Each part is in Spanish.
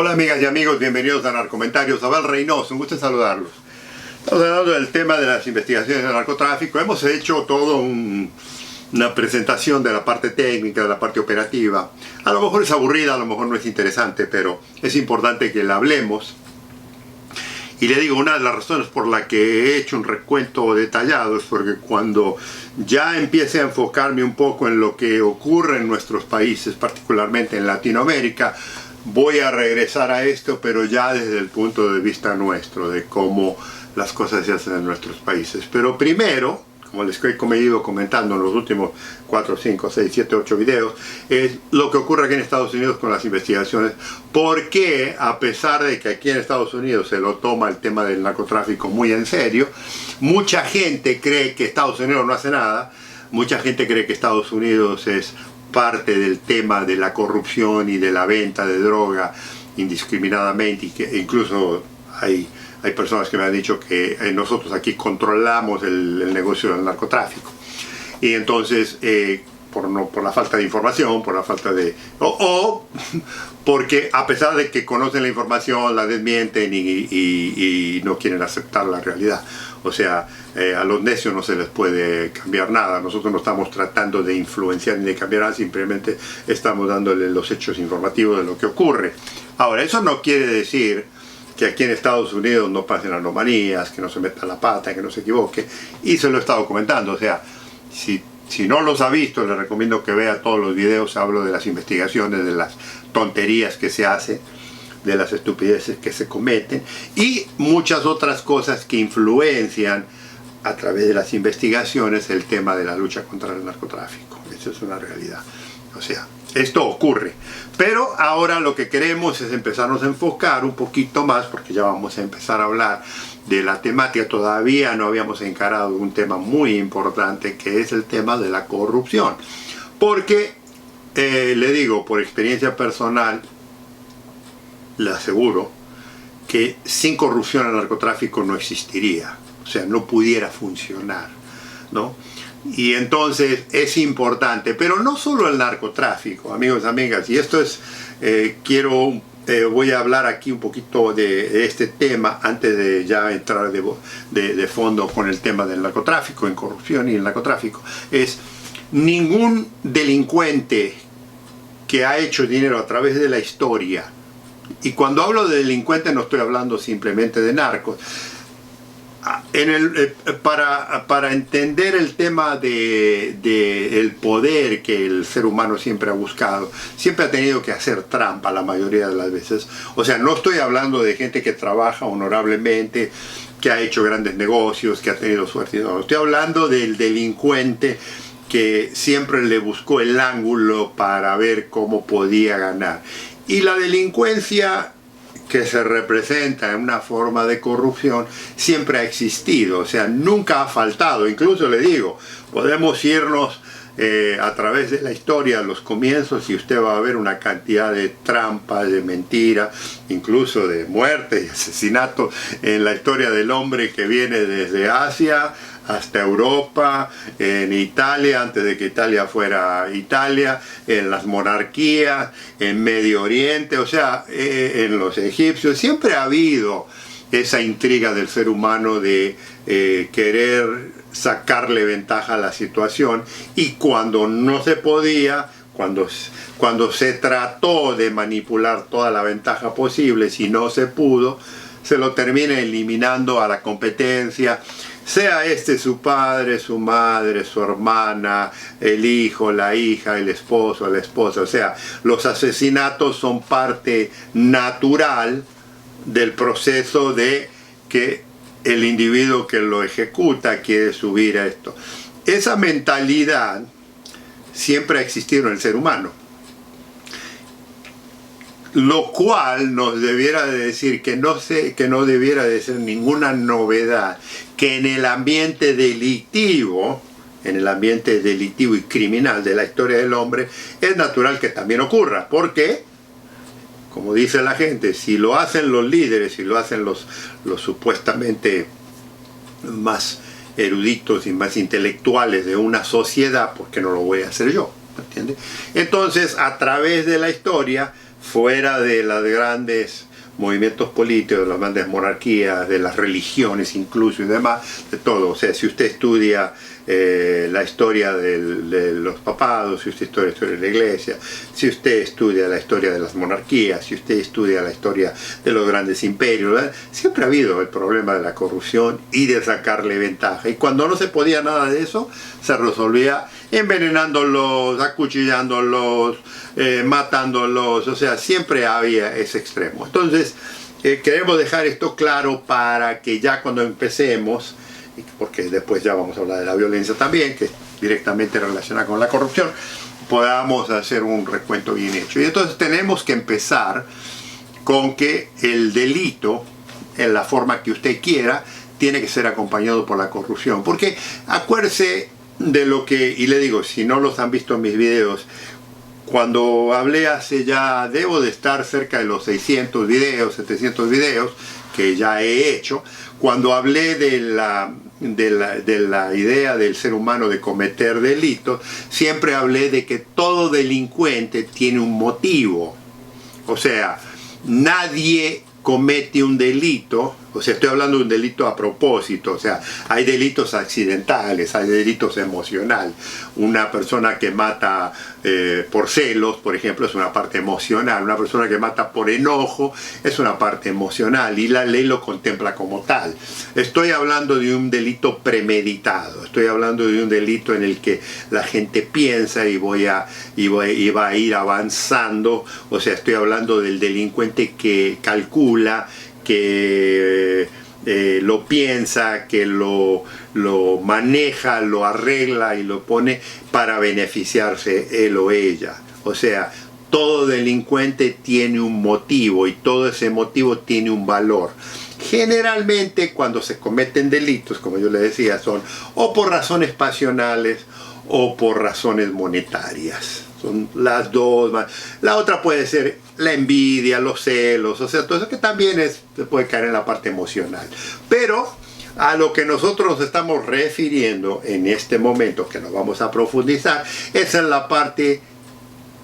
Hola amigas y amigos, bienvenidos a Narcomentarios. Abel Reynoso, un gusto saludarlos. Estamos hablando del tema de las investigaciones de narcotráfico. Hemos hecho todo una presentación de la parte técnica, de la parte operativa. A lo mejor es aburrida, a lo mejor no es interesante, pero es importante que la hablemos. Y le digo, una de las razones por la que he hecho un recuento detallado es porque cuando ya empiece a enfocarme un poco en lo que ocurre en nuestros países, particularmente en Latinoamérica, voy a regresar a esto, pero ya desde el punto de vista nuestro, de cómo las cosas se hacen en nuestros países. Pero primero, como les he ido comentando en los últimos 4, 5, 6, 7, 8 videos, es lo que ocurre aquí en Estados Unidos con las investigaciones. Porque a pesar de que aquí en Estados Unidos se lo toma el tema del narcotráfico muy en serio, mucha gente cree que Estados Unidos no hace nada, mucha gente cree que Estados Unidos es parte del tema de la corrupción y de la venta de droga indiscriminadamente, y que incluso hay personas que me han dicho que nosotros aquí controlamos el negocio del narcotráfico. Y entonces, por la falta de información, por la falta de... o porque a pesar de que conocen la información, la desmienten y no quieren aceptar la realidad. O sea, a los necios no se les puede cambiar nada. Nosotros no estamos tratando de influenciar ni de cambiar nada, simplemente estamos dándole los hechos informativos de lo que ocurre. Ahora, eso no quiere decir que aquí en Estados Unidos no pasen anomalías, que no se meta la pata, que no se equivoque, y se lo he estado comentando. O sea, si no los ha visto, le recomiendo que vea todos los videos. Hablo de las investigaciones, de las tonterías que se hacen, de las estupideces que se cometen y muchas otras cosas que influencian a través de las investigaciones el tema de la lucha contra el narcotráfico. Eso es una realidad. O sea, esto ocurre. Pero ahora lo que queremos es empezarnos a enfocar un poquito más, porque ya vamos a empezar a hablar de la temática. Todavía no habíamos encarado un tema muy importante, que es el tema de la corrupción. Porque, le digo, por experiencia personal, le aseguro que sin corrupción el narcotráfico no existiría. O sea, no pudiera funcionar, ¿no? Y entonces es importante, pero no solo el narcotráfico, amigos y amigas, y esto es, voy a hablar aquí un poquito de este tema antes de ya entrar de fondo con el tema del narcotráfico, en corrupción y el narcotráfico. Es ningún delincuente que ha hecho dinero a través de la historia, y cuando hablo de delincuente no estoy hablando simplemente de narcos. Para entender el tema del poder que el ser humano siempre ha buscado, siempre ha tenido que hacer trampa la mayoría de las veces. O sea, no estoy hablando de gente que trabaja honorablemente, que ha hecho grandes negocios, que ha tenido suerte. No, estoy hablando del delincuente que siempre le buscó el ángulo para ver cómo podía ganar. Y la delincuencia que se representa en una forma de corrupción siempre ha existido, o sea, nunca ha faltado. Incluso le digo, podemos irnos a través de la historia, a los comienzos, y usted va a ver una cantidad de trampas, de mentiras, incluso de muertes y asesinatos en la historia del hombre, que viene desde Asia hasta Europa, en Italia, antes de que Italia fuera Italia, en las monarquías, en Medio Oriente, o sea, en los egipcios. Siempre ha habido esa intriga del ser humano de querer sacarle ventaja a la situación, y cuando no se podía, cuando se trató de manipular toda la ventaja posible, si no se pudo, se lo termina eliminando a la competencia, sea su padre, su madre, su hermana, el hijo, la hija, el esposo, la esposa. O sea, los asesinatos son parte natural del proceso de que el individuo que lo ejecuta quiere subir a esto. Esa mentalidad siempre ha existido en el ser humano, lo cual nos debiera de decir que no debiera de ser ninguna novedad que en el ambiente delictivo y criminal de la historia del hombre es natural que también ocurra. ¿Por qué? Como dice la gente, si lo hacen los líderes, si lo hacen los supuestamente más eruditos y más intelectuales de una sociedad, ¿por qué no lo voy a hacer yo? ¿Entiende? Entonces, a través de la historia, fuera de las grandes movimientos políticos, de las grandes monarquías, de las religiones incluso y demás, de todo. O sea, si usted estudia la historia de los papados, si usted estudia la historia de la iglesia, si usted estudia la historia de las monarquías, si usted estudia la historia de los grandes imperios, ¿verdad? Siempre ha habido el problema de la corrupción y de sacarle ventaja. Y cuando no se podía nada de eso, se resolvía envenenándolos, acuchillándolos, matándolos. O sea, siempre había ese extremo. Entonces, queremos dejar esto claro para que ya cuando empecemos, porque después ya vamos a hablar de la violencia también, que es directamente relacionada con la corrupción, podamos hacer un recuento bien hecho. Y entonces tenemos que empezar con que el delito, en la forma que usted quiera, tiene que ser acompañado por la corrupción. Porque acuérdese de lo que, y le digo, si no los han visto en mis videos, cuando hablé hace ya, debo de estar cerca de los 600 videos, 700 videos, que ya he hecho, cuando hablé de la idea del ser humano de cometer delitos, siempre hablé de que todo delincuente tiene un motivo. O sea, nadie comete un delito, o sea, estoy hablando de un delito a propósito, o sea, hay delitos accidentales, hay delitos emocionales. Una persona que mata por celos, por ejemplo, es una parte emocional. Una persona que mata por enojo es una parte emocional y la ley lo contempla como tal. Estoy hablando de un delito premeditado, estoy hablando de un delito en el que la gente piensa y va a ir avanzando. O sea, estoy hablando del delincuente que calcula, que lo piensa, que lo maneja, lo arregla y lo pone para beneficiarse él o ella. O sea, todo delincuente tiene un motivo y todo ese motivo tiene un valor. Generalmente cuando se cometen delitos, como yo le decía, son o por razones pasionales o por razones monetarias. Son las dos. La otra puede ser la envidia, los celos, o sea, todo eso que también se puede caer en la parte emocional. Pero a lo que nosotros nos estamos refiriendo en este momento, que nos vamos a profundizar, es en la parte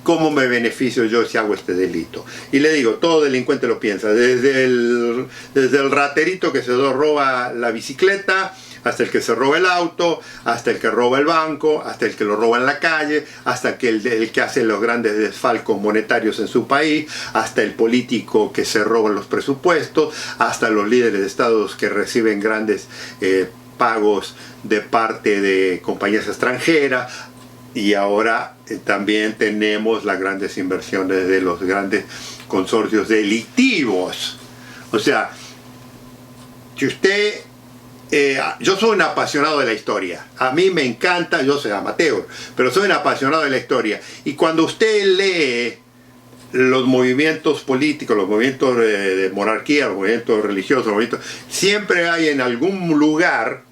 cómo me beneficio yo si hago este delito. Y le digo, todo delincuente lo piensa, desde el raterito que se roba la bicicleta, hasta el que se roba el auto, hasta el que roba el banco, hasta el que lo roba en la calle, hasta que el que hace los grandes desfalcos monetarios en su país, hasta el político que se roba los presupuestos, hasta los líderes de estados que reciben grandes pagos de parte de compañías extranjeras. Y ahora también tenemos las grandes inversiones de los grandes consorcios delictivos. O sea, si usted... yo soy un apasionado de la historia. A mí me encanta, yo soy amateur, pero soy un apasionado de la historia. Y cuando usted lee los movimientos políticos, los movimientos de monarquía, los movimientos religiosos, siempre hay en algún lugar,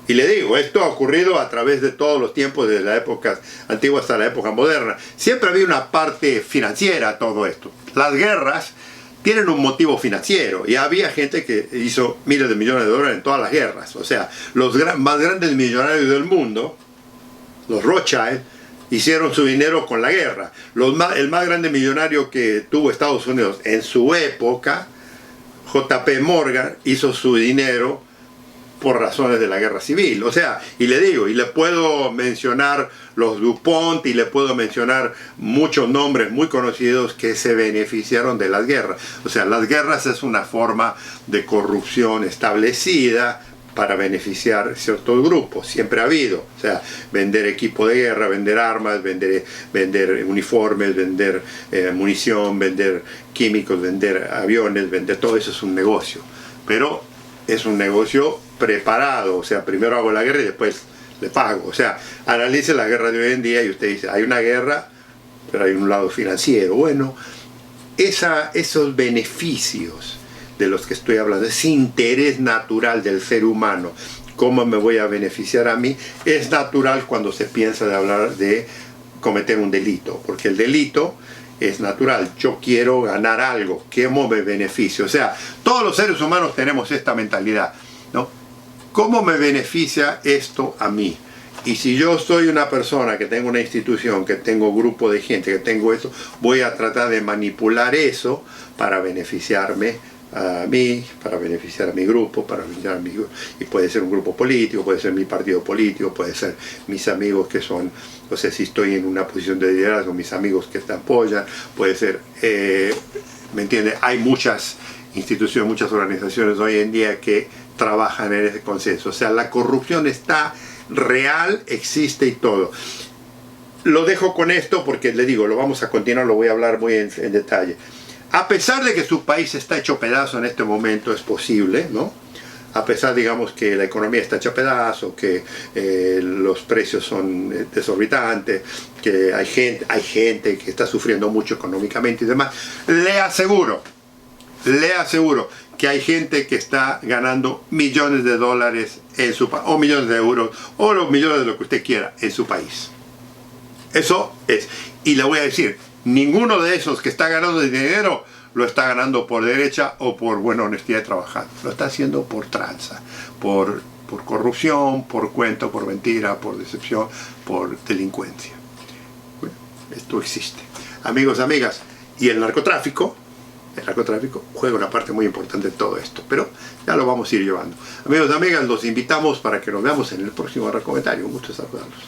y le digo, esto ha ocurrido a través de todos los tiempos, desde la época antigua hasta la época moderna, siempre había una parte financiera a todo esto. Las guerras tienen un motivo financiero y había gente que hizo miles de millones de dólares en todas las guerras. O sea, los más grandes millonarios del mundo, los Rothschild, hicieron su dinero con la guerra. El más grande millonario que tuvo Estados Unidos en su época, JP Morgan, hizo su dinero por razones de la guerra civil. O sea, y le digo, y le puedo mencionar los DuPont y le puedo mencionar muchos nombres muy conocidos que se beneficiaron de las guerras. O sea, las guerras es una forma de corrupción establecida para beneficiar ciertos grupos. Siempre ha habido. O sea, vender equipo de guerra, vender armas, vender uniformes, vender munición, vender químicos, vender aviones, vender todo eso es un negocio. Pero es un negocio preparado. O sea, primero hago la guerra y después le pago. O sea, analice la guerra de hoy en día y usted dice, hay una guerra, pero hay un lado financiero. Bueno, esos beneficios de los que estoy hablando, ese interés natural del ser humano, cómo me voy a beneficiar a mí, es natural cuando se piensa de hablar de cometer un delito, porque el delito es natural. Yo quiero ganar algo, ¿cómo me beneficio? O sea, todos los seres humanos tenemos esta mentalidad, ¿no? ¿Cómo me beneficia esto a mí? Y si yo soy una persona que tengo una institución, que tengo grupo de gente, que tengo esto, voy a tratar de manipular eso para beneficiarme a mí, para beneficiar a mi grupo, para beneficiar a mi grupo. Y puede ser un grupo político, puede ser mi partido político, puede ser mis amigos que son, no sé si estoy en una posición de liderazgo, mis amigos que te apoyan, puede ser, ¿me entiendes? Hay muchas instituciones, muchas organizaciones hoy en día que trabajan en ese consenso. O sea, la corrupción está real, existe y todo. Lo dejo con esto porque le digo, lo vamos a continuar, lo voy a hablar muy en detalle. A pesar de que su país está hecho pedazo en este momento, es posible, ¿no? A pesar, digamos, que la economía está hecha pedazo, que los precios son desorbitantes, que hay gente que está sufriendo mucho económicamente y demás, le aseguro que hay gente que está ganando millones de dólares en su país, o millones de euros, o los millones de lo que usted quiera en su país. Eso es. Y le voy a decir, ninguno de esos que está ganando dinero lo está ganando por derecha o por buena honestidad de trabajar. Lo está haciendo por tranza, por corrupción, por cuento, por mentira, por decepción, por delincuencia. Bueno, esto existe. Amigos, amigas, y el narcotráfico juega una parte muy importante en todo esto, pero ya lo vamos a ir llevando. Amigos y amigas, los invitamos para que nos veamos en el próximo comentario. Un gusto saludarlos.